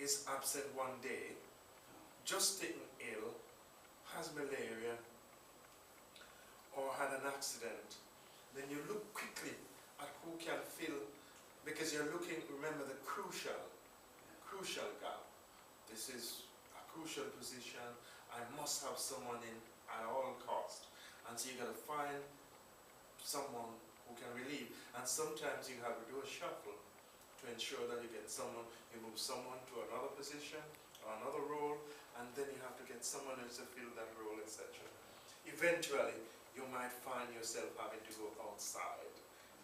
is absent one day, just taken ill, has malaria, or had an accident, then you look quickly at who can fill, because you're looking, remember, the crucial gap. This is a crucial position. I must have someone in at all costs. And so you got to find someone who can relieve. And sometimes you have to do a shuffle to ensure that you get someone, you move someone to another position or another role, and then you have to get someone else to fill that role, etc. Eventually, you might find yourself having to go outside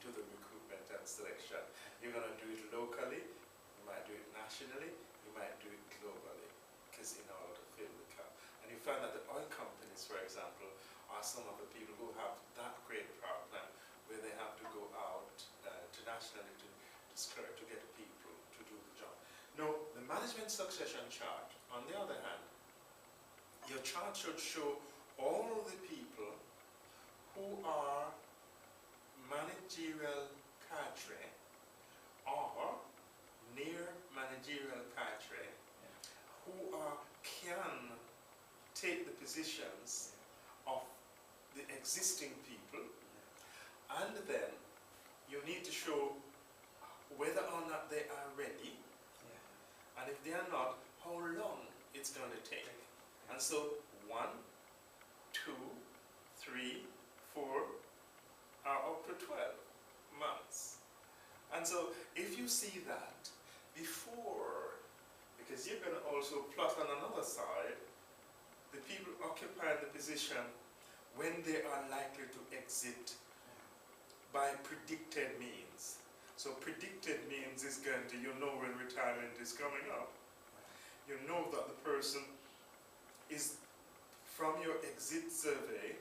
to the recruitment and selection. You're going to do it locally, you might do it nationally, you might do it globally, because in order to fill the gap. And you find that the oil companies, for example, are some of the people who have that great problem where they have to go out internationally to get people to do the job. Now, the management succession chart, on the other hand, your chart should show all the people who are managerial cadre or near managerial cadre who can take the positions of the existing people, and then you need to show whether or not they are ready, and if they are not, how long it's going to take. And so 1, 2, 3, 4 are up to 12 months. And so if you see that before, because you're going to also plot on another side the people occupying the position when they are likely to exit by predicted means. So predicted means is going to, you know when retirement is coming up. You know that the person is, from your exit survey,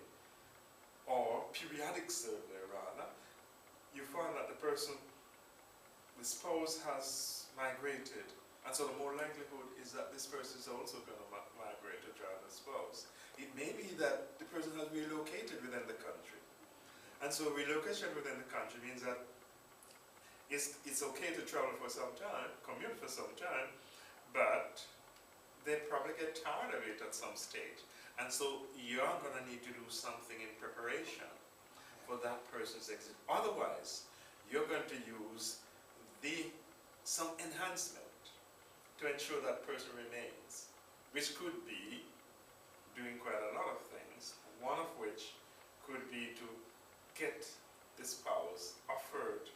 or periodic survey rather, you find that the person, the spouse has migrated, and so the more likelihood is that this person is also going to migrate to join the spouse. It may be that the person has relocated within the country. And so relocation within the country means that it's okay to travel for some time, commute for some time, but they probably get tired of it at some stage. And so you're going to need to do something in preparation for that person's exit. Otherwise, you're going to use some enhancement to ensure that person remains, which could be doing quite a lot of things, one of which could be to get the spouse offered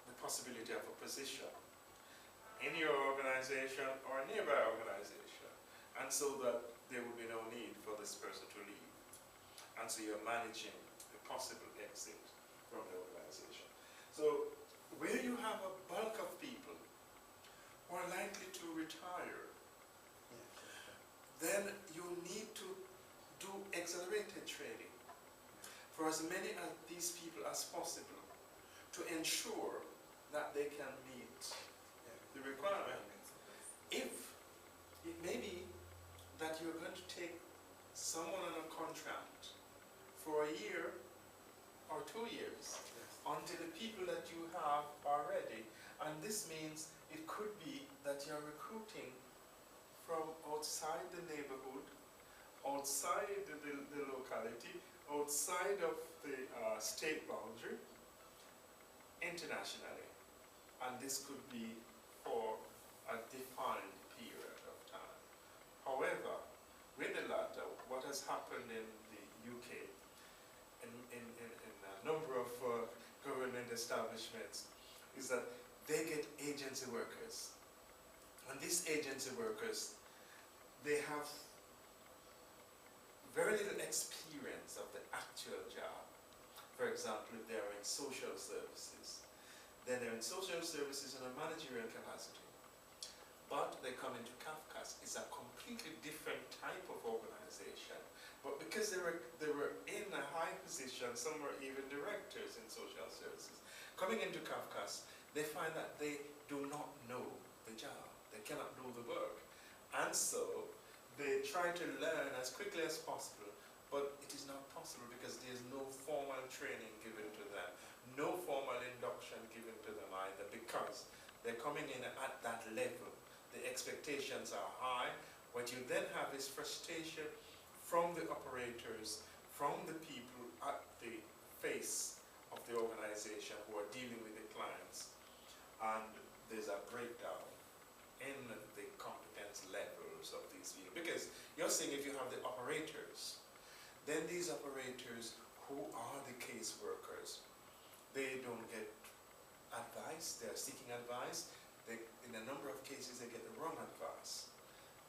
the possibility of a position in your organization or a nearby organization, and so that there will be no need for this person to leave. And so you're managing the possible exit from the organization. So where you have a bulk of people who are likely to retire, then you need to do accelerated training for as many of these people as possible to ensure that they can meet the requirement. If it may be that you're going to take someone on a contract for a year or 2 years until the people that you have are ready, and this means it could be that you're recruiting from outside the neighborhood, outside the locality, outside of the state boundary, internationally. And this could be for a defined period of time. However, with the latter, what has happened in the UK, in a number of government establishments, is that they get agency workers. And these agency workers, they have very little experience of the actual job. For example, if they are in social services, then they're in social services in a managerial capacity. But they come into CAFCAS, it's a completely different type of organization. But because they were in a high position, some were even directors in social services, coming into CAFCAS, they find that they do not know the job. They cannot do the work. And so they try to learn as quickly as possible, but it is not possible because there's no formal training given to them, no formal induction given to them either, because they're coming in at that level. The expectations are high. What you then have is frustration from the operators, from the people at the face of the organization who are dealing with the clients. And there's a breakdown in the competence levels of these people. Because you're saying if you have the operators, then these operators who are the case workers, they don't get advice, they're seeking advice. In a number of cases, they get the wrong advice.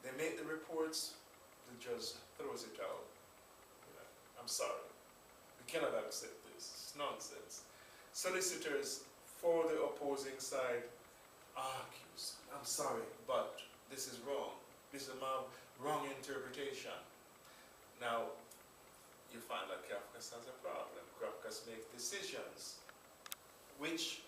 They make the reports, the judge throws it out. I'm sorry, we cannot accept this, it's nonsense. Solicitors for the opposing side argues, I'm sorry, but this is wrong. This is my wrong interpretation. Now, you find that Kafkas has a problem. Kafkas makes decisions which